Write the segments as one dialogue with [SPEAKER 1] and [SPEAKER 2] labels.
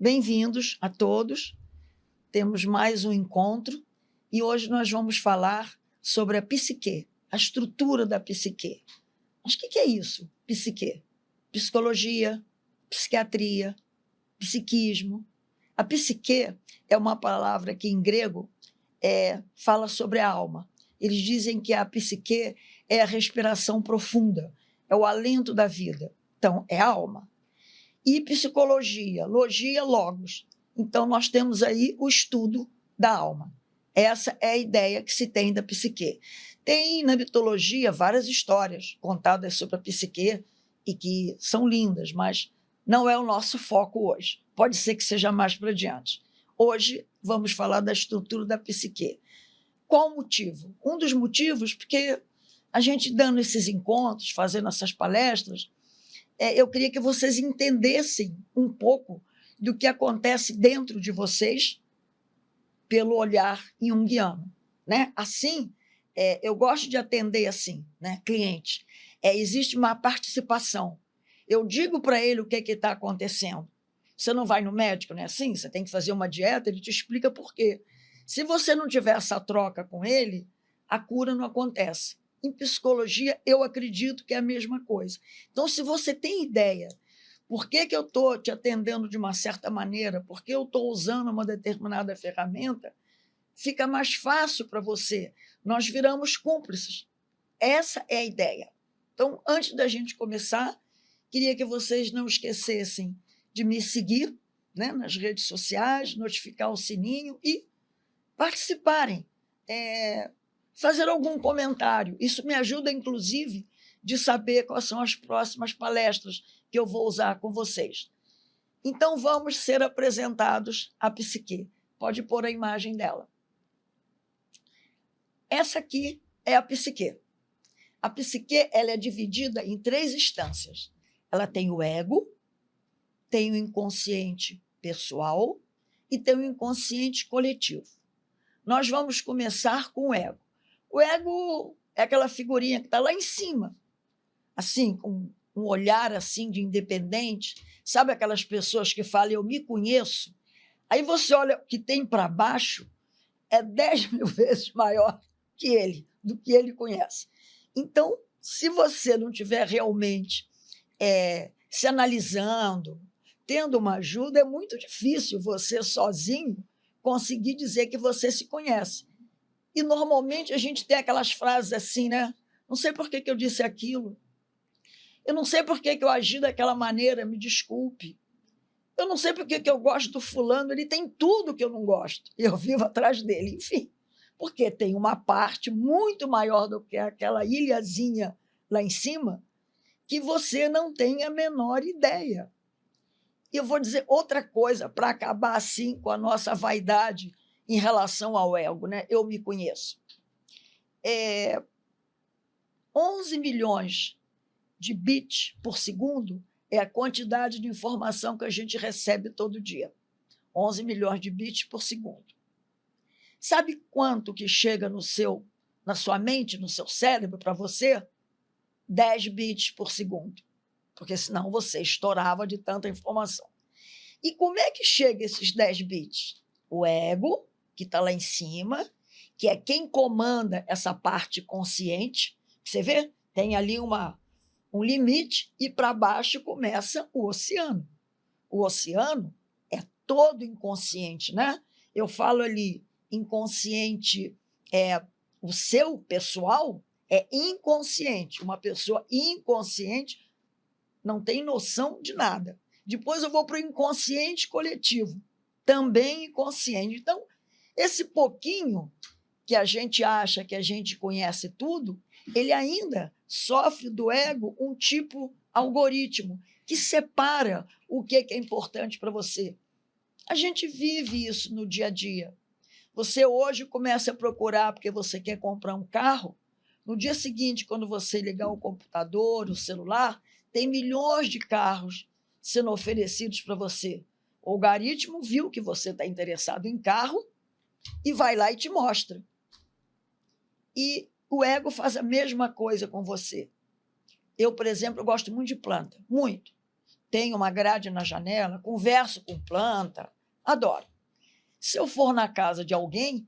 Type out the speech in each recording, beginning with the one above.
[SPEAKER 1] Bem-vindos a todos. Temos mais um encontro e hoje nós vamos falar sobre a psique, a estrutura da psique. Mas o que é isso, psique? Psicologia, psiquiatria, psiquismo. A psique é uma palavra que em grego fala sobre a alma. Eles dizem que a psique é a respiração profunda, é o alento da vida. Então, é a alma. E psicologia, logia, logos. Então, nós temos aí o estudo da alma. Essa é a ideia que se tem da psique. Tem na mitologia várias histórias contadas sobre a psique e que são lindas, mas não é o nosso foco hoje. Pode ser que seja mais para diante. Hoje, vamos falar da estrutura da psique. Qual o motivo? Um dos motivos, porque a gente dando esses encontros, fazendo essas palestras, eu queria que vocês entendessem um pouco do que acontece dentro de vocês pelo olhar junguiano, né? Assim, eu gosto de atender assim, né? Cliente. Existe uma participação. Eu digo para ele o que está acontecendo. Você não vai no médico, né? Assim, você tem que fazer uma dieta, ele te explica por quê. Se você não tiver essa troca com ele, a cura não acontece. Em psicologia, eu acredito que é a mesma coisa. Então, se você tem ideia, por que eu estou te atendendo de uma certa maneira, por que eu estou usando uma determinada ferramenta, fica mais fácil para você. Nós viramos cúmplices. Essa é a ideia. Então, antes da gente começar, queria que vocês não esquecessem de me seguir, né, nas redes sociais, notificar o sininho e participarem. Fazer algum comentário. Isso me ajuda, inclusive, de saber quais são as próximas palestras que eu vou usar com vocês. Então, vamos ser apresentados à psique. Pode pôr a imagem dela. Essa aqui é a psique. A psique ela é dividida em 3 instâncias. Ela tem o ego, tem o inconsciente pessoal e tem o inconsciente coletivo. Nós vamos começar com o ego. O ego é aquela figurinha que está lá em cima, assim, com um olhar assim de independente. Sabe aquelas pessoas que falam, eu me conheço? Aí você olha o que tem para baixo, é 10 mil vezes maior que ele, do que ele conhece. Então, se você não estiver realmente se analisando, tendo uma ajuda, é muito difícil você sozinho conseguir dizer que você se conhece. E, normalmente, a gente tem aquelas frases assim, né? Não sei por que eu disse aquilo. Eu não sei por que eu agi daquela maneira, me desculpe. Eu não sei por que eu gosto do fulano, ele tem tudo que eu não gosto. E eu vivo atrás dele, enfim. Porque tem uma parte muito maior do que aquela ilhazinha lá em cima que você não tem a menor ideia. E eu vou dizer outra coisa para acabar assim com a nossa vaidade em relação ao ego, né? Eu me conheço. 11 milhões de bits por segundo é a quantidade de informação que a gente recebe todo dia. 11 milhões de bits por segundo. Sabe quanto que chega na sua mente, no seu cérebro, para você? 10 bits por segundo. Porque senão você estourava de tanta informação. E como é que chega esses 10 bits? O ego, que está lá em cima, que é quem comanda essa parte consciente. Você vê? Tem ali um limite e para baixo começa o oceano. O oceano é todo inconsciente, né? Eu falo ali, inconsciente o seu pessoal é inconsciente. Uma pessoa inconsciente não tem noção de nada. Depois eu vou para o inconsciente coletivo, também inconsciente. Então, esse pouquinho que a gente acha que a gente conhece tudo, ele ainda sofre do ego um tipo algoritmo que separa o que é importante para você. A gente vive isso no dia a dia. Você hoje começa a procurar porque você quer comprar um carro, no dia seguinte, quando você ligar o computador, o celular, tem milhões de carros sendo oferecidos para você. O algoritmo viu que você está interessado em carro e vai lá e te mostra. E o ego faz a mesma coisa com você. Eu, por exemplo, gosto muito de planta, muito. tenho uma grade na janela, converso com planta, adoro. Se eu for na casa de alguém,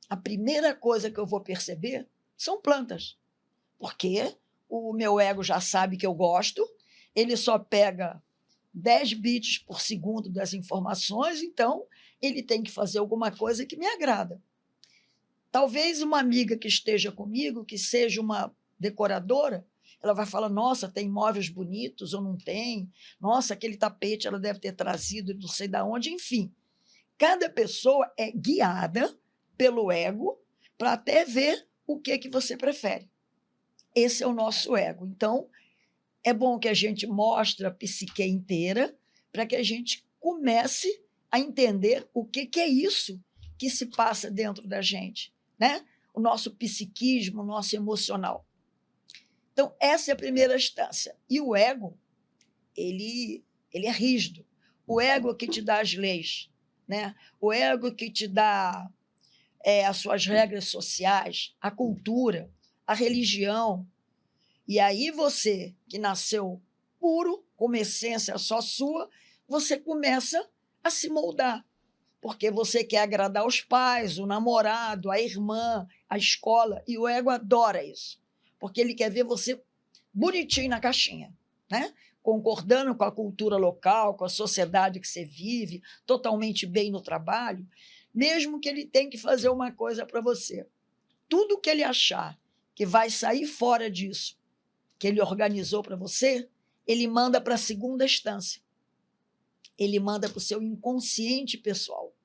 [SPEAKER 1] a primeira coisa que eu vou perceber são plantas, porque o meu ego já sabe que eu gosto, ele só pega 10 bits por segundo das informações, então ele tem que fazer alguma coisa que me agrada. Talvez uma amiga que esteja comigo, que seja uma decoradora, ela vai falar, nossa, tem móveis bonitos ou não tem? Nossa, aquele tapete ela deve ter trazido não sei de onde, enfim. Cada pessoa é guiada pelo ego para até ver o que você prefere. Esse é o nosso ego. Então, é bom que a gente mostre a psique inteira para que a gente comece a entender o que é isso que se passa dentro da gente, né? O nosso psiquismo, o nosso emocional. Então, essa é a primeira instância. E o ego, ele é rígido. O ego é que te dá as leis, né? O ego é que te dá as suas regras sociais, a cultura, a religião. E aí você, que nasceu puro, com uma essência só sua, você começa a se moldar, porque você quer agradar os pais, o namorado, a irmã, a escola, e o ego adora isso, porque ele quer ver você bonitinho na caixinha, né? Concordando com a cultura local, com a sociedade que você vive, totalmente bem no trabalho, mesmo que ele tenha que fazer uma coisa para você. Tudo que ele achar que vai sair fora disso, que ele organizou para você, ele manda para a segunda instância. Ele manda para o seu inconsciente pessoal,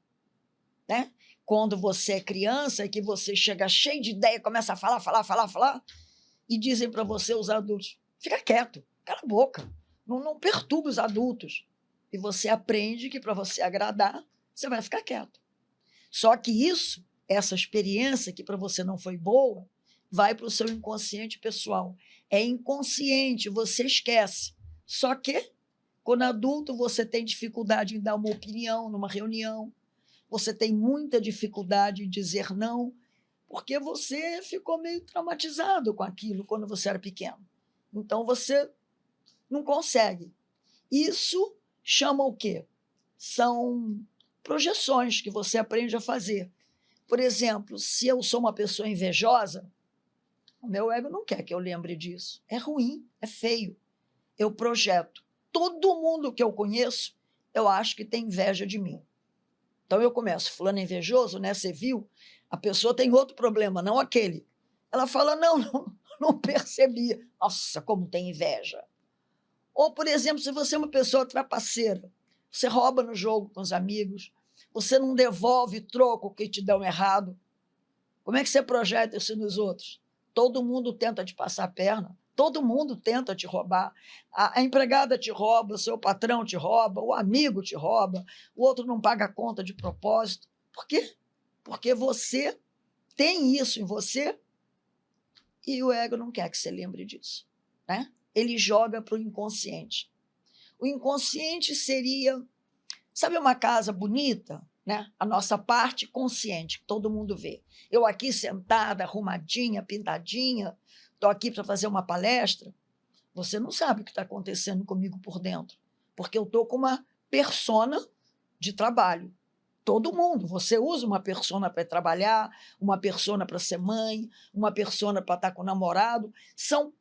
[SPEAKER 1] né? Quando você é criança e que você chega cheio de ideia, começa a falar, e dizem para você, os adultos, fica quieto, cala a boca, não perturba os adultos. E você aprende que para você agradar, você vai ficar quieto. Só que isso, essa experiência que para você não foi boa, vai para o seu inconsciente pessoal. É inconsciente, você esquece. Só que, quando adulto, você tem dificuldade em dar uma opinião numa reunião, você tem muita dificuldade em dizer não, porque você ficou meio traumatizado com aquilo quando você era pequeno. Então, você não consegue. Isso chama o quê? São projeções que você aprende a fazer. Por exemplo, se eu sou uma pessoa invejosa, o meu ego não quer que eu lembre disso. É ruim, é feio. Eu projeto. Todo mundo que eu conheço, eu acho que tem inveja de mim. Então eu começo, fulano é invejoso, né? Você viu? A pessoa tem outro problema, não aquele. Ela fala, não percebi. Nossa, como tem inveja. Ou, por exemplo, se você é uma pessoa trapaceira, você rouba no jogo com os amigos, você não devolve troco que te dão errado, como é que você projeta isso nos outros? Todo mundo tenta te passar a perna, todo mundo tenta te roubar. A empregada te rouba, o seu patrão te rouba, o amigo te rouba, o outro não paga a conta de propósito. Por quê? Porque você tem isso em você e o ego não quer que você lembre disso, né? Ele joga para o inconsciente. O inconsciente seria, sabe uma casa bonita, né? A nossa parte consciente, que todo mundo vê. Eu aqui sentada, arrumadinha, pintadinha, estou aqui para fazer uma palestra. Você não sabe o que está acontecendo comigo por dentro, porque eu estou com uma persona de trabalho. Todo mundo, você usa uma persona para trabalhar, uma persona para ser mãe, uma persona para estar com o namorado. São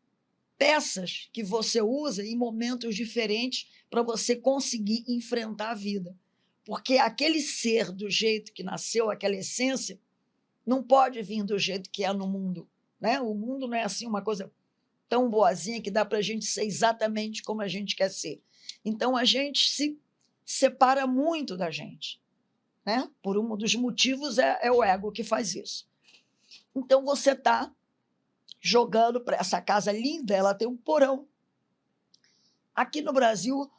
[SPEAKER 1] peças que você usa em momentos diferentes para você conseguir enfrentar a vida. Porque aquele ser do jeito que nasceu, aquela essência, não pode vir do jeito que é no mundo, né? O mundo não é assim uma coisa tão boazinha que dá para a gente ser exatamente como a gente quer ser. Então, a gente se separa muito da gente, né? Por um dos motivos é o ego que faz isso. Então, você está jogando para essa casa linda, ela tem um porão. Aqui no Brasil,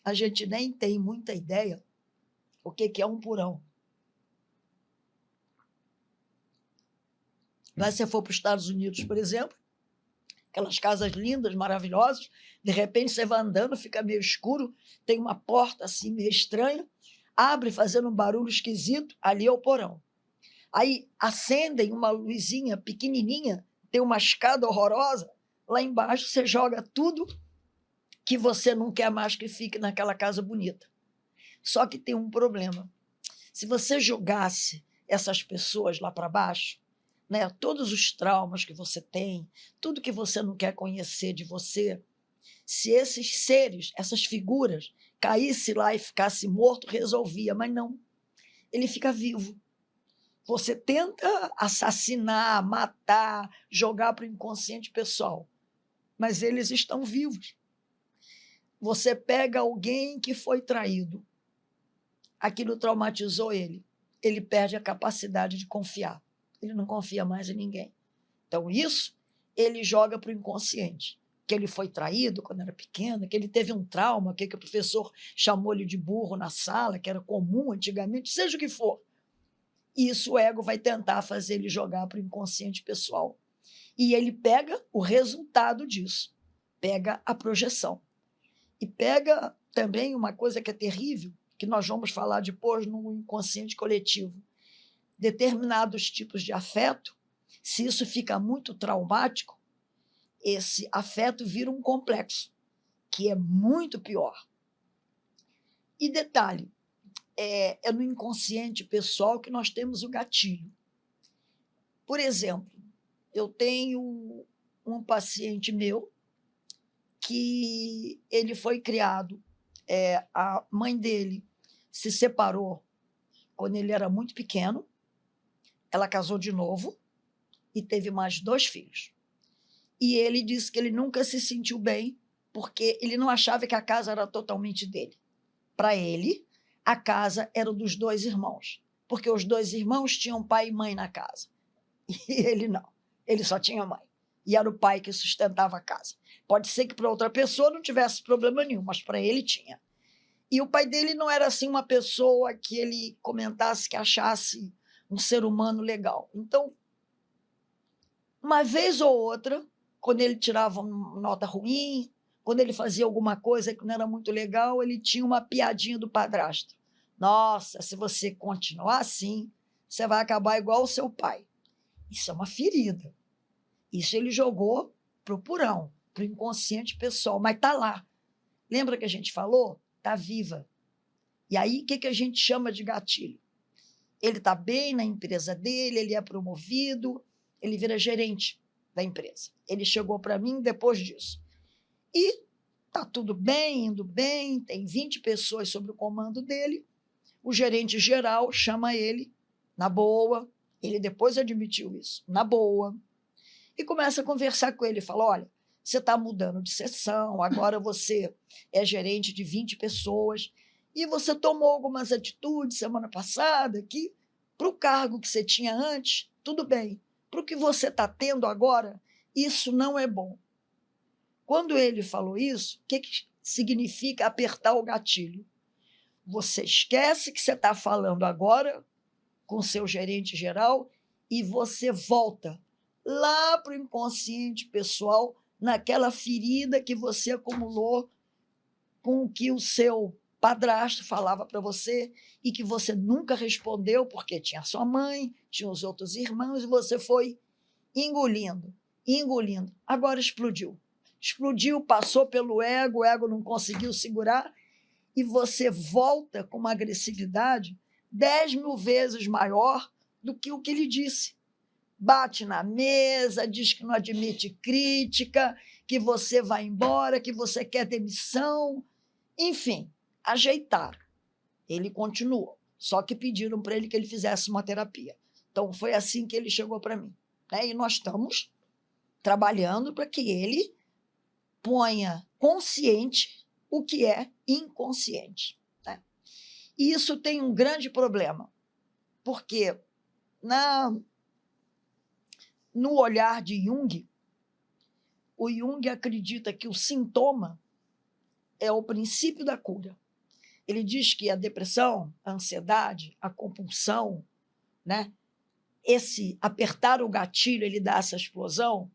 [SPEAKER 1] a gente nem tem muita ideia o que é um porão. Mas se você for para os Estados Unidos, por exemplo, aquelas casas lindas, maravilhosas, de repente você vai andando, fica meio escuro, tem uma porta assim meio estranha, abre fazendo um barulho esquisito, ali é o porão. Aí acendem uma luzinha pequenininha, tem uma escada horrorosa, lá embaixo você joga tudo que você não quer mais que fique naquela casa bonita. Só que tem um problema. Se você jogasse essas pessoas lá para baixo, né, todos os traumas que você tem, tudo que você não quer conhecer de você, se esses seres, essas figuras, caísse lá e ficasse morto, resolvia, mas não. Ele fica vivo. Você tenta assassinar, matar, jogar para o inconsciente pessoal, mas eles estão vivos. Você pega alguém que foi traído, aquilo traumatizou ele, ele perde a capacidade de confiar, ele não confia mais em ninguém. Então isso ele joga para o inconsciente, que ele foi traído quando era pequeno, que ele teve um trauma, que o professor chamou ele de burro na sala, que era comum antigamente, seja o que for. E isso o ego vai tentar fazer ele jogar para o inconsciente pessoal. E ele pega o resultado disso, pega a projeção. E pega também uma coisa que é terrível, que nós vamos falar depois no inconsciente coletivo. Determinados tipos de afeto, se isso fica muito traumático, esse afeto vira um complexo, que é muito pior. E detalhe, é no inconsciente pessoal que nós temos o gatilho. Por exemplo, eu tenho um paciente meu que ele foi criado, a mãe dele se separou quando ele era muito pequeno, ela casou de novo e teve mais 2 filhos. E ele disse que ele nunca se sentiu bem, porque ele não achava que a casa era totalmente dele. Para ele, a casa era dos 2 irmãos, porque os 2 irmãos tinham pai e mãe na casa. E ele não, ele só tinha mãe. E era o pai que sustentava a casa. Pode ser que para outra pessoa não tivesse problema nenhum, mas para ele tinha. E o pai dele não era assim uma pessoa que ele comentasse que achasse um ser humano legal. Então, uma vez ou outra, quando ele tirava uma nota ruim, quando ele fazia alguma coisa que não era muito legal, ele tinha uma piadinha do padrasto. Nossa, se você continuar assim, você vai acabar igual o seu pai. Isso é uma ferida. Isso ele jogou para o purão, para o inconsciente pessoal, mas está lá. Lembra que a gente falou? Está viva. E aí, o que a gente chama de gatilho? Ele está bem na empresa dele, ele é promovido, ele vira gerente da empresa. Ele chegou para mim depois disso. E está tudo bem, indo bem, tem 20 pessoas sob o comando dele, o gerente geral chama ele, na boa, ele depois admitiu isso, na boa, e começa a conversar com ele, fala, olha, você está mudando de seção, agora você é gerente de 20 pessoas, e você tomou algumas atitudes semana passada que, para o cargo que você tinha antes, tudo bem, para o que você está tendo agora, isso não é bom. Quando ele falou isso, o que significa apertar o gatilho? Você esquece que você está falando agora com o seu gerente geral e você volta lá para o inconsciente pessoal, naquela ferida que você acumulou com o que o seu padrasto falava para você e que você nunca respondeu porque tinha sua mãe, tinha os outros irmãos e você foi engolindo, engolindo. Agora explodiu. Explodiu, passou pelo ego, o ego não conseguiu segurar e você volta com uma agressividade 10.000 vezes maior do que o que ele disse. Bate na mesa, diz que não admite crítica, que você vai embora, que você quer demissão. Enfim, ajeitaram. Ele continuou, só que pediram para ele que ele fizesse uma terapia. Então, foi assim que ele chegou para mim. Né? E nós estamos trabalhando para que ele ponha consciente o que é inconsciente. Né? E isso tem um grande problema, porque no olhar de Jung, o Jung acredita que o sintoma é o princípio da cura. Ele diz que a depressão, a ansiedade, a compulsão, né? Esse apertar o gatilho, ele dá essa explosão,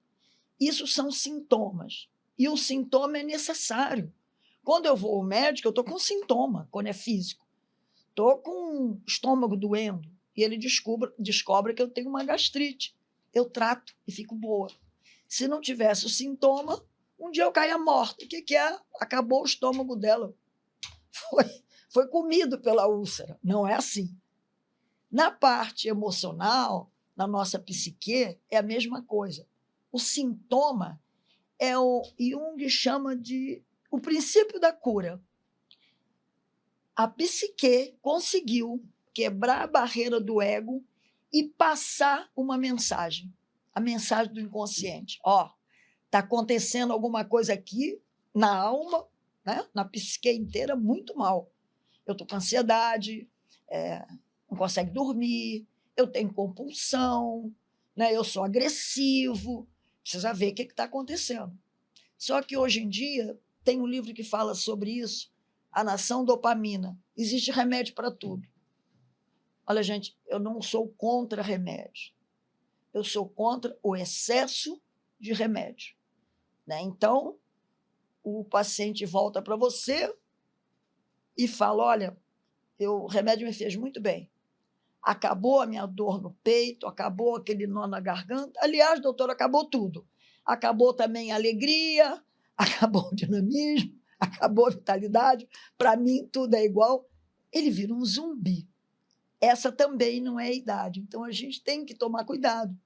[SPEAKER 1] isso são sintomas. E o sintoma é necessário. Quando eu vou ao médico, eu estou com sintoma, quando é físico. Estou com o estômago doendo, e ele descobre que eu tenho uma gastrite. Eu trato e fico boa. Se não tivesse o sintoma, Um dia eu caía morta. O que é? Acabou o estômago dela. Foi comido pela úlcera. Não é assim. Na parte emocional, na nossa psique, é a mesma coisa. O sintoma é o Jung chama de o princípio da cura. A psique conseguiu quebrar a barreira do ego e passar uma mensagem, a mensagem do inconsciente. Ó, está acontecendo alguma coisa aqui na alma, né? Na psique inteira, muito mal. Eu estou com ansiedade, não consegue dormir, eu tenho compulsão, né? Eu sou agressivo, precisa ver o que está acontecendo. Só que hoje em dia tem um livro que fala sobre isso, A Nação Dopamina. Existe remédio para tudo. Olha, gente, eu não sou contra remédio. Eu sou contra o excesso de remédio. Né? Então, o paciente volta para você e fala, olha, o remédio me fez muito bem. Acabou a minha dor no peito, acabou aquele nó na garganta. Aliás, doutor, acabou tudo. Acabou também a alegria, acabou o dinamismo, acabou a vitalidade. Para mim, tudo é igual. Ele vira um zumbi. Essa também não é a idade. Então, a gente tem que tomar cuidado.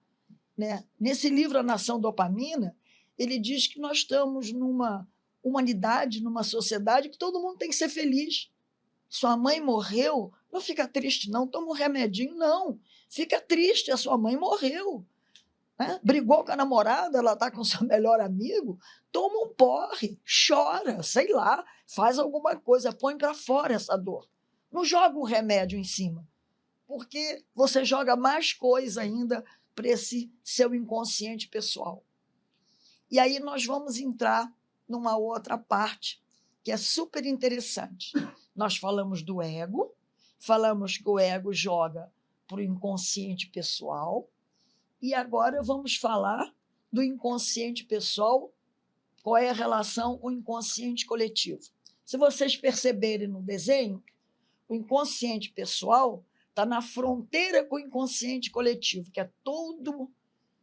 [SPEAKER 1] Né? Nesse livro, A Nação Dopamina, ele diz que nós estamos numa humanidade, numa sociedade que todo mundo tem que ser feliz. Sua mãe morreu, não fica triste, não. Toma um remedinho, não. Fica triste, a sua mãe morreu. Né? Brigou com a namorada, ela está com seu melhor amigo, toma um porre, chora, sei lá, faz alguma coisa, põe para fora essa dor. Não joga um remédio em cima, porque você joga mais coisa ainda para esse seu inconsciente pessoal. E aí nós vamos entrar numa outra parte que é super interessante. Nós falamos do ego, falamos que o ego joga para o inconsciente pessoal, e agora vamos falar do inconsciente pessoal, qual é a relação com o inconsciente coletivo. Se vocês perceberem no desenho, o inconsciente pessoal está na fronteira com o inconsciente coletivo, que é todo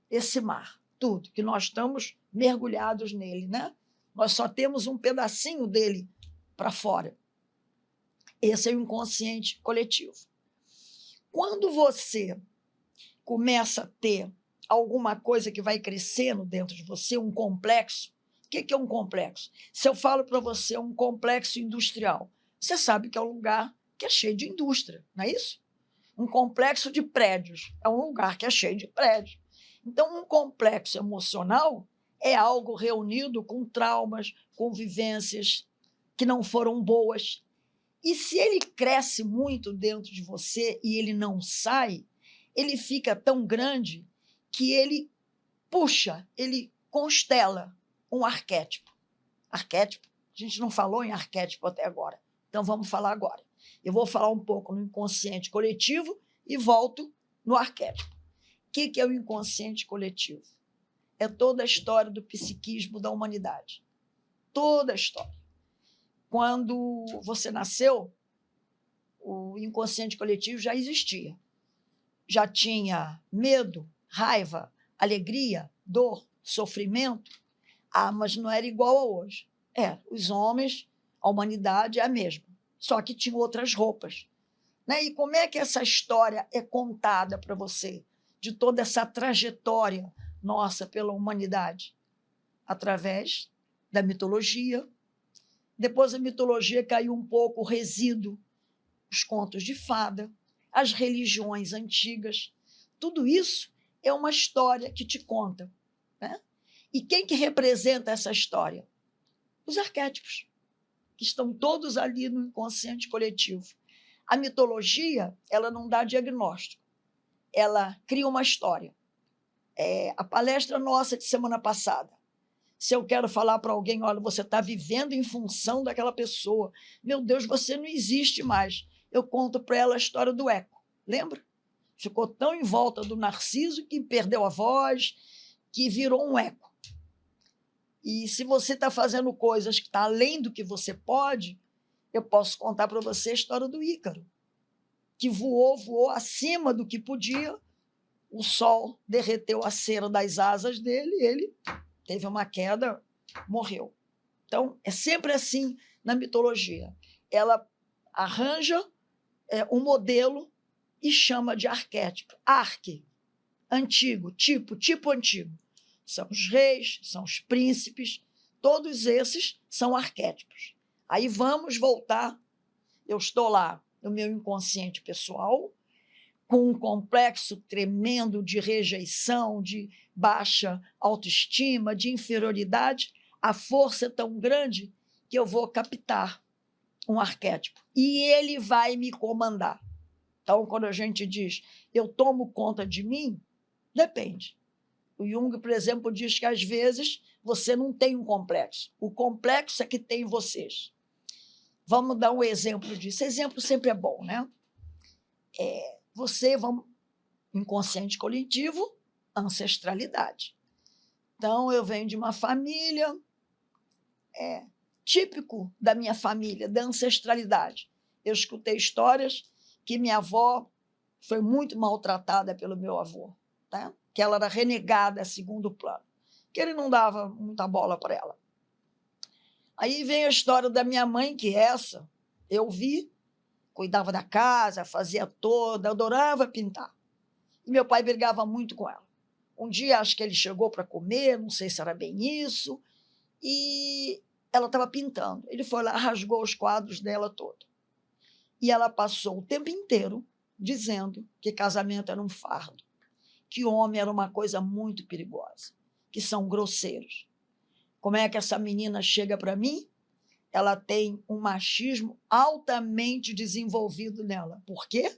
[SPEAKER 1] esse mar, tudo, que nós estamos mergulhados nele, né? Nós só temos um pedacinho dele para fora. Esse é o inconsciente coletivo. Quando você começa a ter alguma coisa que vai crescendo dentro de você, um complexo, o que é um complexo? Se eu falo para você um complexo industrial, você sabe que é um lugar que é cheio de indústria, não é isso? Um complexo de prédios é um lugar que é cheio de prédios. Então, um complexo emocional é algo reunido com traumas, convivências que não foram boas. E se ele cresce muito dentro de você e ele não sai, ele fica tão grande que ele puxa, ele constela um arquétipo. Arquétipo, a gente não falou em arquétipo até agora, então vamos falar agora. Eu vou falar um pouco no inconsciente coletivo e volto no arquétipo. O que é o inconsciente coletivo? É toda a história do psiquismo da humanidade. Toda a história. Quando você nasceu, o inconsciente coletivo já existia. Já tinha medo, raiva, alegria, dor, sofrimento. Ah, mas não era igual a hoje. Os homens, a humanidade é a mesma, só que tinha outras roupas. Né? E como é que essa história é contada para você, de toda essa trajetória nossa pela humanidade? Através da mitologia. Depois a mitologia caiu um pouco o resíduo, os contos de fada, as religiões antigas. Tudo isso é uma história que te conta. Né? E quem que representa essa história? Os arquétipos, que estão todos ali no inconsciente coletivo. A mitologia, ela não dá diagnóstico, ela cria uma história. A palestra nossa de semana passada, se eu quero falar para alguém, olha, você está vivendo em função daquela pessoa, meu Deus, você não existe mais. Eu conto para ela a história do eco, lembra? Ficou tão em volta do Narciso que perdeu a voz, que virou um eco. E se você está fazendo coisas que estão além do que você pode, eu posso contar para você a história do Ícaro, que voou acima do que podia, o sol derreteu a cera das asas dele e ele teve uma queda morreu. Então, é sempre assim na mitologia. Ela arranja um modelo e chama de arquétipo. Arque, antigo, tipo antigo. São os reis, são os príncipes, todos esses são arquétipos. Aí vamos voltar, eu estou lá no meu inconsciente pessoal, com um complexo tremendo de rejeição, de baixa autoestima, de inferioridade, a força é tão grande que eu vou captar um arquétipo e ele vai me comandar. Então, quando a gente diz eu tomo conta de mim, depende. O Jung, por exemplo, diz que às vezes você não tem um complexo. O complexo é que tem em vocês. Vamos dar um exemplo disso. Exemplo sempre é bom, né? Inconsciente coletivo, ancestralidade. Então, eu venho de uma família, típico da minha família, da ancestralidade. Eu escutei histórias que minha avó foi muito maltratada pelo meu avô, tá? Que ela era renegada a segundo plano, que ele não dava muita bola para ela. Aí vem a história da minha mãe, que essa eu vi, cuidava da casa, fazia toda, adorava pintar. E meu pai brigava muito com ela. Um dia, acho que ele chegou para comer, não sei se era bem isso, e ela estava pintando. Ele foi lá, rasgou os quadros dela todo. E ela passou o tempo inteiro dizendo que casamento era um fardo, que homem era uma coisa muito perigosa, que são grosseiros. Como é que essa menina chega para mim? Ela tem um machismo altamente desenvolvido nela. Por quê?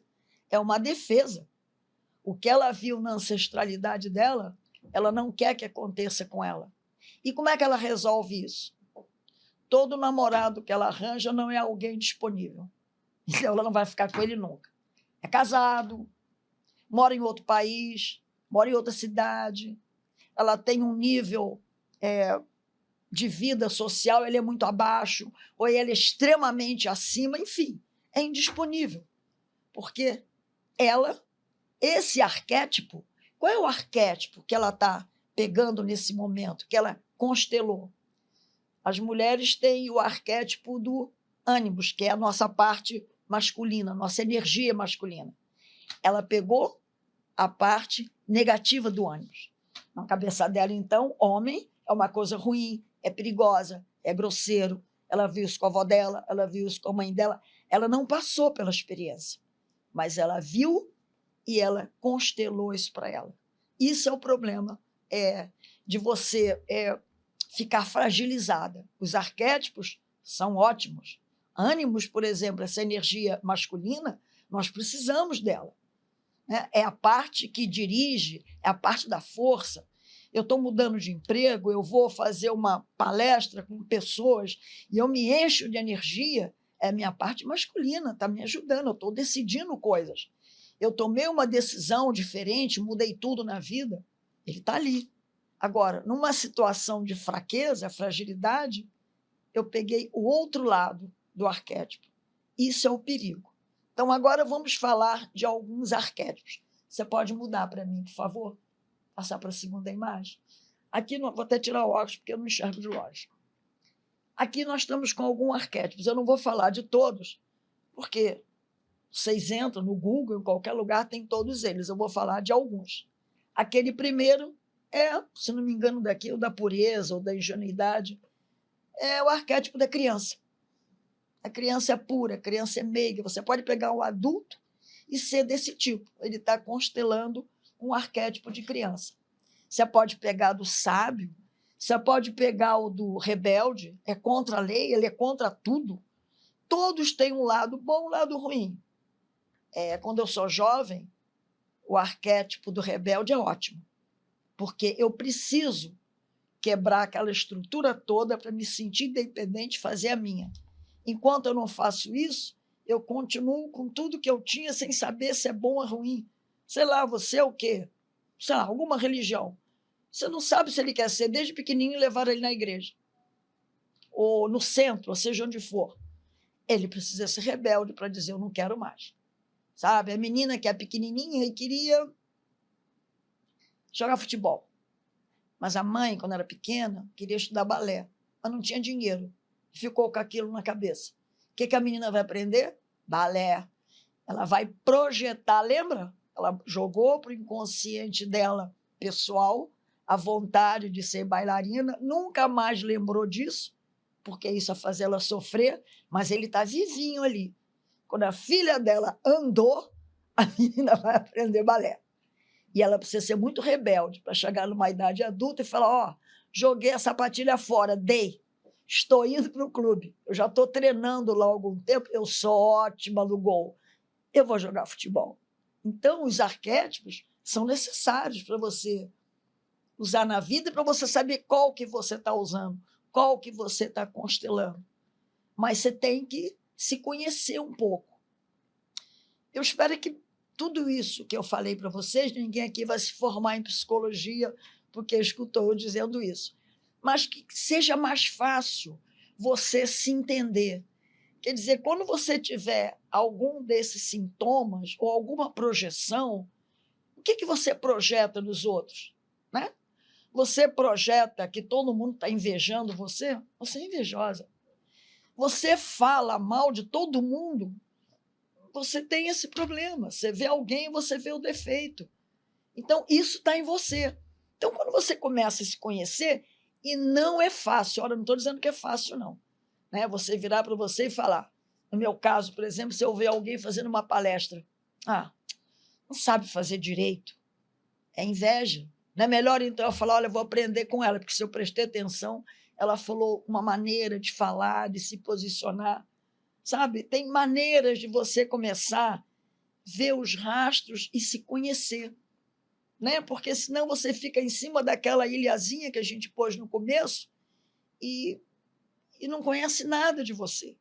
[SPEAKER 1] É uma defesa. O que ela viu na ancestralidade dela, ela não quer que aconteça com ela. E como é que ela resolve isso? Todo namorado que ela arranja não é alguém disponível. Então, ela não vai ficar com ele nunca. É casado, mora em outro país, mora em outra cidade, ela tem um nível de vida social, ele é muito abaixo, ou ele é extremamente acima, enfim, é indisponível. Porque ela, esse arquétipo, qual é o arquétipo que ela está pegando nesse momento, que ela constelou? As mulheres têm o arquétipo do ânimos, que é a nossa parte masculina, nossa energia masculina. Ela pegou a parte negativa do ânimos. Na cabeça dela, então, homem é uma coisa ruim, é perigosa, é grosseiro. Ela viu isso com a avó dela, ela viu isso com a mãe dela. Ela não passou pela experiência, mas ela viu e ela constelou isso para ela. Isso é o problema de você ficar fragilizada. Os arquétipos são ótimos. Ânimos, por exemplo, essa energia masculina, nós precisamos dela. É a parte que dirige, é a parte da força. Eu estou mudando de emprego, eu vou fazer uma palestra com pessoas e eu me encho de energia, é a minha parte masculina, está me ajudando, eu estou decidindo coisas. Eu tomei uma decisão diferente, mudei tudo na vida, ele está ali. Agora, numa situação de fraqueza, fragilidade, eu peguei o outro lado do arquétipo. Isso é o perigo. Então, agora vamos falar de alguns arquétipos. Você pode mudar para mim, por favor? Passar para a segunda imagem. Aqui, vou até tirar o óculos, porque eu não enxergo de longe. Aqui nós estamos com alguns arquétipos. Eu não vou falar de todos, porque vocês entram no Google, em qualquer lugar, tem todos eles. Eu vou falar de alguns. Aquele primeiro se não me engano, daqui, o da pureza ou da ingenuidade, é o arquétipo da criança. A criança é pura, a criança é meiga. Você pode pegar um adulto e ser desse tipo. Ele está constelando um arquétipo de criança. Você pode pegar do sábio, você pode pegar o do rebelde, é contra a lei, ele é contra tudo. Todos têm um lado bom e um lado ruim. Quando eu sou jovem, o arquétipo do rebelde é ótimo, porque eu preciso quebrar aquela estrutura toda para me sentir independente e fazer a minha. Enquanto eu não faço isso, eu continuo com tudo que eu tinha sem saber se é bom ou ruim. Sei lá, você é o quê? Sei lá, alguma religião. Você não sabe se ele quer ser desde pequenininho e levar ele na igreja. Ou no centro, ou seja onde for. Ele precisa ser rebelde para dizer eu não quero mais. Sabe? A menina que é pequenininha e queria jogar futebol. Mas a mãe, quando era pequena, queria estudar balé, mas não tinha dinheiro. Ficou com aquilo na cabeça. O que a menina vai aprender? Balé. Ela vai projetar, lembra? Ela jogou para o inconsciente dela, pessoal, a vontade de ser bailarina, nunca mais lembrou disso, porque isso ia fazer ela sofrer, mas ele está vivinho ali. Quando a filha dela andou, a menina vai aprender balé. E ela precisa ser muito rebelde para chegar numa idade adulta e falar, ó, joguei a sapatilha fora, dei, estou indo para o clube, eu já estou treinando lá há algum tempo, eu sou ótima no gol, eu vou jogar futebol. Então, os arquétipos são necessários para você usar na vida e para você saber qual que você está usando, qual que você está constelando. Mas você tem que se conhecer um pouco. Eu espero que tudo isso que eu falei para vocês, ninguém aqui vai se formar em psicologia porque escutou eu dizendo isso, mas que seja mais fácil você se entender. Quer dizer, quando você tiver algum desses sintomas ou alguma projeção, o que você projeta nos outros? Né? Você projeta que todo mundo está invejando você? Você é invejosa. Você fala mal de todo mundo? Você tem esse problema. Você vê alguém e você vê o defeito. Então, isso está em você. Então, quando você começa a se conhecer, e não é fácil, olha, não estou dizendo que é fácil, não. Né? Você virar para você e falar. No meu caso, por exemplo, se eu ver alguém fazendo uma palestra, não sabe fazer direito, é inveja. Não é melhor, então, eu falar, olha, eu vou aprender com ela, porque se eu prestei atenção, ela falou uma maneira de falar, de se posicionar, sabe? Tem maneiras de você começar a ver os rastros e se conhecer, né? Porque senão você fica em cima daquela ilhazinha que a gente pôs no começo e não conhece nada de você.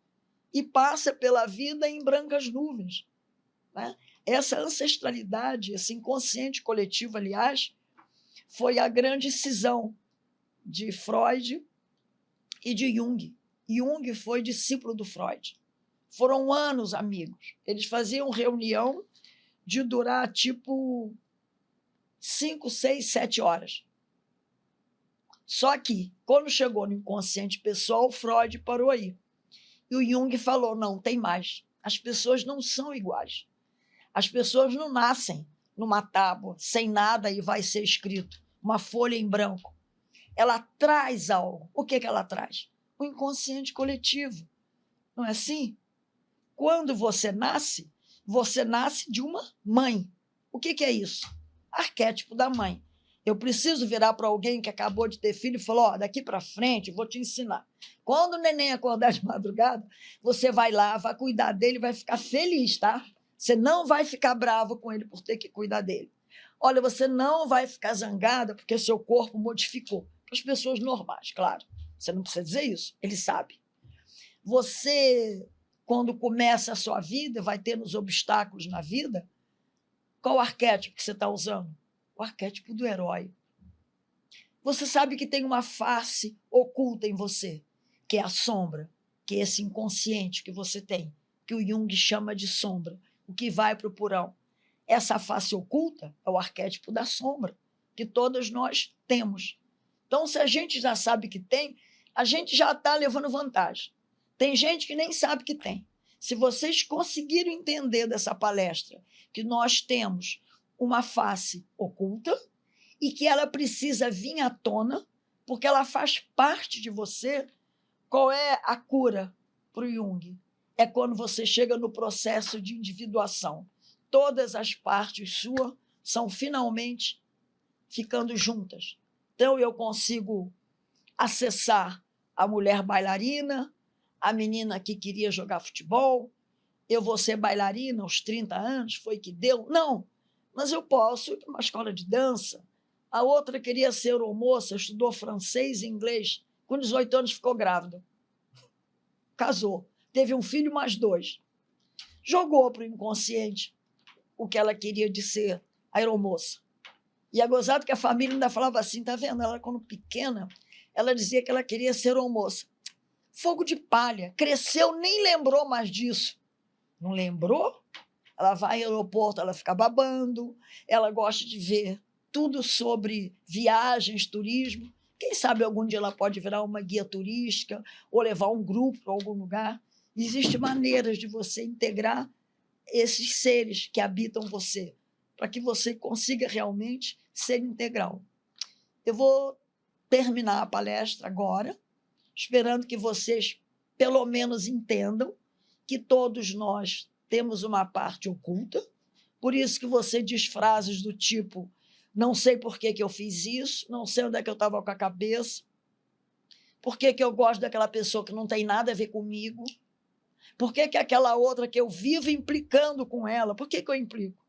[SPEAKER 1] E passa pela vida em brancas nuvens. Né? Essa ancestralidade, esse inconsciente coletivo, aliás, foi a grande cisão de Freud e de Jung. Jung foi discípulo do Freud. Foram anos amigos. Eles faziam reunião de durar tipo 5, 6, 7 horas. Só que, quando chegou no inconsciente pessoal, Freud parou aí. E o Jung falou, não, tem mais. As pessoas não são iguais. As pessoas não nascem numa tábua, sem nada e vai ser escrito, uma folha em branco. Ela traz algo. O que ela traz? O inconsciente coletivo. Não é assim? Quando você nasce de uma mãe. O que é isso? Arquétipo da mãe. Eu preciso virar para alguém que acabou de ter filho e falar, daqui para frente, vou te ensinar. Quando o neném acordar de madrugada, você vai lá, vai cuidar dele, vai ficar feliz, tá? Você não vai ficar bravo com ele por ter que cuidar dele. Olha, você não vai ficar zangada porque seu corpo modificou. Para as pessoas normais, claro. Você não precisa dizer isso, ele sabe. Você, quando começa a sua vida, vai ter nos obstáculos na vida, qual arquétipo que você está usando? O arquétipo do herói. Você sabe que tem uma face oculta em você, que é a sombra, que é esse inconsciente que você tem, que o Jung chama de sombra, o que vai para o porão. Essa face oculta é o arquétipo da sombra, que todos nós temos. Então, se a gente já sabe que tem, a gente já está levando vantagem. Tem gente que nem sabe que tem. Se vocês conseguirem entender dessa palestra que nós temos uma face oculta e que ela precisa vir à tona, porque ela faz parte de você, qual é a cura para o Jung? É quando você chega no processo de individuação. Todas as partes suas são finalmente ficando juntas. Então, eu consigo acessar a mulher bailarina, a menina que queria jogar futebol, eu vou ser bailarina aos 30 anos, foi que deu? Não, mas eu posso ir para uma escola de dança. A outra queria ser euromoça, estudou francês e inglês, com 18 anos ficou grávida. Casou, teve um filho mais 2. Jogou para o inconsciente o que ela queria de ser aeromoça. E é gozado que a família ainda falava assim, tá vendo? Ela, quando pequena, ela dizia que ela queria ser aeromoça. Fogo de palha, cresceu, nem lembrou mais disso. Não lembrou? Ela vai ao aeroporto, ela fica babando, ela gosta de ver tudo sobre viagens, turismo. Quem sabe algum dia ela pode virar uma guia turística ou levar um grupo para algum lugar. Existem maneiras de você integrar esses seres que habitam você, para que você consiga realmente ser integral. Eu vou terminar a palestra agora, esperando que vocês pelo menos entendam que todos nós temos uma parte oculta, por isso que você diz frases do tipo: não sei por que eu fiz isso, não sei onde é que eu estava com a cabeça, por que eu gosto daquela pessoa que não tem nada a ver comigo, por que aquela outra que eu vivo implicando com ela, por que eu implico?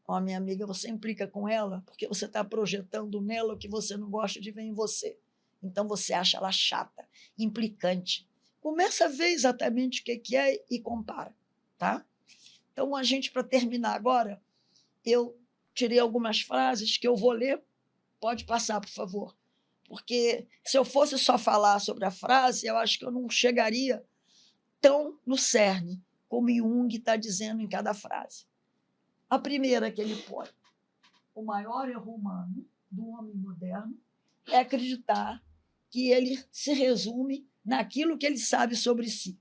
[SPEAKER 1] Ó, minha amiga, você implica com ela porque você está projetando nela o que você não gosta de ver em você. Então você acha ela chata, implicante. Começa a ver exatamente o que é e compara, tá? Então, a gente, para terminar agora, eu tirei algumas frases que eu vou ler. Pode passar, por favor. Porque se eu fosse só falar sobre a frase, eu acho que eu não chegaria tão no cerne como Jung está dizendo em cada frase. A primeira que ele põe: o maior erro humano do homem moderno é acreditar que ele se resume naquilo que ele sabe sobre si.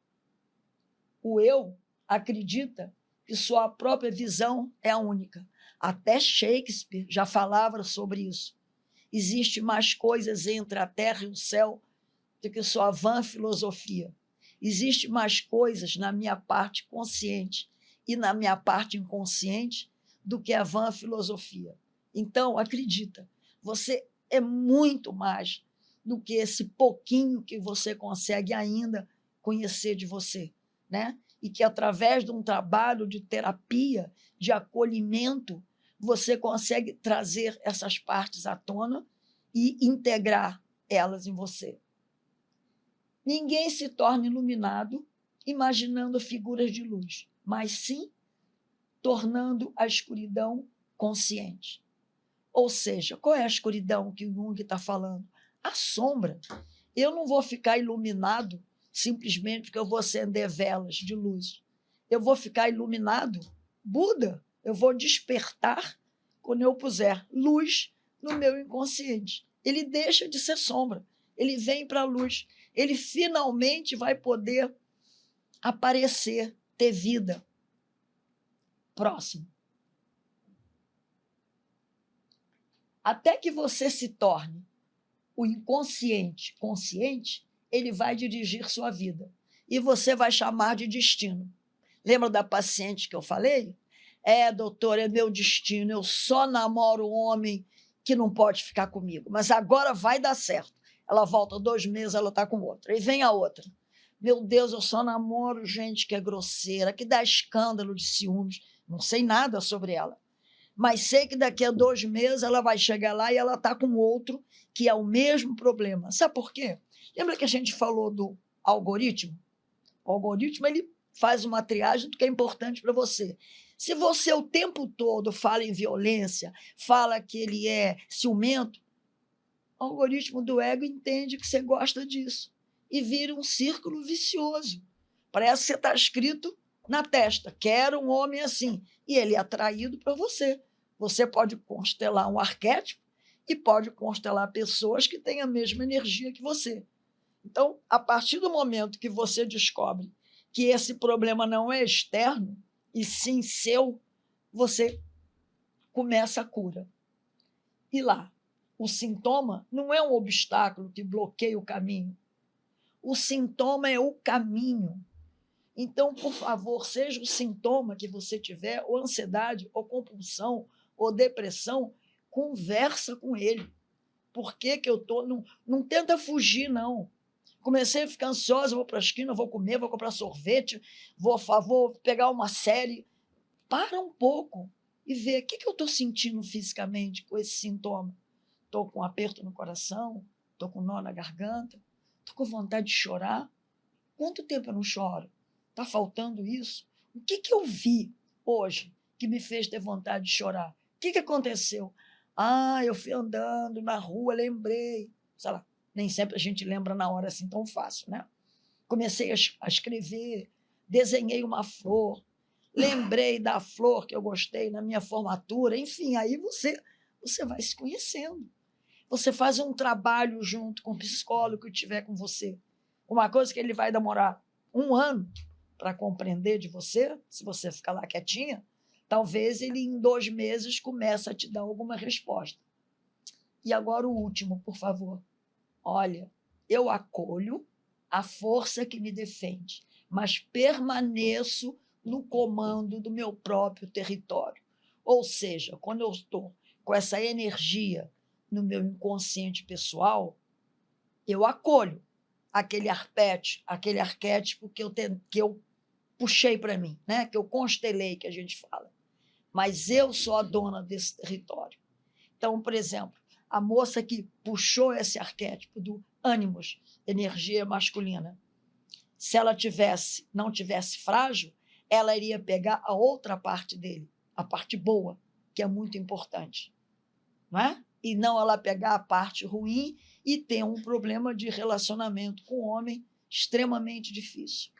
[SPEAKER 1] O eu acredita que sua própria visão é a única. Até Shakespeare já falava sobre isso. Existe mais coisas entre a terra e o céu do que sua vã filosofia. Existe mais coisas na minha parte consciente e na minha parte inconsciente do que a vã filosofia. Então, acredita, você é muito mais do que esse pouquinho que você consegue ainda conhecer de você, né? E que, através de um trabalho de terapia, de acolhimento, você consegue trazer essas partes à tona e integrar elas em você. Ninguém se torna iluminado imaginando figuras de luz, mas sim tornando a escuridão consciente. Ou seja, qual é a escuridão que o Jung está falando? A sombra. Eu não vou ficar iluminado simplesmente porque eu vou acender velas de luz. Eu vou ficar iluminado, Buda. Eu vou despertar quando eu puser luz no meu inconsciente. Ele deixa de ser sombra, ele vem para a luz. Ele finalmente vai poder aparecer, ter vida. Próximo. Até que você se torne o inconsciente consciente, ele vai dirigir sua vida. E você vai chamar de destino. Lembra da paciente que eu falei? Doutor, é meu destino, eu só namoro um homem que não pode ficar comigo, mas agora vai dar certo. Ela volta 2 meses, ela está com outra. E vem a outra. Meu Deus, eu só namoro gente que é grosseira, que dá escândalo de ciúmes. Não sei nada sobre ela. Mas sei que daqui a 2 meses ela vai chegar lá e ela está com outro que é o mesmo problema. Sabe por quê? Lembra que a gente falou do algoritmo? O algoritmo, ele faz uma triagem do que é importante para você. Se você o tempo todo fala em violência, fala que ele é ciumento, o algoritmo do ego entende que você gosta disso e vira um círculo vicioso. Parece que você está escrito na testa: quero um homem assim. E ele é atraído para você. Você pode constelar um arquétipo e pode constelar pessoas que têm a mesma energia que você. Então, a partir do momento que você descobre que esse problema não é externo, e sim seu, você começa a cura. E lá, o sintoma não é um obstáculo que bloqueia o caminho. O sintoma é o caminho. Então, por favor, seja o sintoma que você tiver, ou ansiedade, ou compulsão, ou depressão, conversa com ele. Por que eu estou... Não tenta fugir, não. Comecei a ficar ansiosa, vou para a esquina, vou comer, vou comprar sorvete, vou pegar uma série. Para um pouco e vê o que eu estou sentindo fisicamente com esse sintoma. Estou com um aperto no coração, estou com nó na garganta, estou com vontade de chorar. Quanto tempo eu não choro? Está faltando isso? O que eu vi hoje que me fez ter vontade de chorar? O que aconteceu? Eu fui andando na rua, lembrei. Sei lá, nem sempre a gente lembra na hora assim tão fácil, né? Comecei a escrever, desenhei uma flor, lembrei da flor que eu gostei na minha formatura, enfim, aí você você vai se conhecendo. Você faz um trabalho junto com o psicólogo que estiver com você. Uma coisa que ele vai demorar 1 ano para compreender de você, se você ficar lá quietinha, talvez ele em 2 meses comece a te dar alguma resposta. E agora o último, por favor. Olha, eu acolho a força que me defende, mas permaneço no comando do meu próprio território. Ou seja, quando eu estou com essa energia no meu inconsciente pessoal, eu acolho aquele arquétipo que eu puxei para mim, né? Que eu constelei, que a gente fala. Mas eu sou a dona desse território. Então, por exemplo, a moça que puxou esse arquétipo do ânimos, energia masculina, se ela não tivesse frágil, ela iria pegar a outra parte dele, a parte boa, que é muito importante, não é? E não ela pegar a parte ruim e ter um problema de relacionamento com o homem extremamente difícil.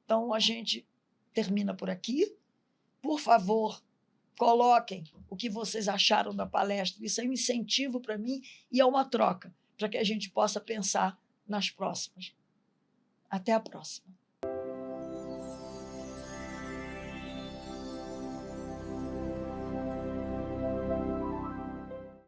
[SPEAKER 1] Então, a gente termina por aqui. Por favor, coloquem o que vocês acharam da palestra. Isso é um incentivo para mim e é uma troca, para que a gente possa pensar nas próximas. Até a próxima.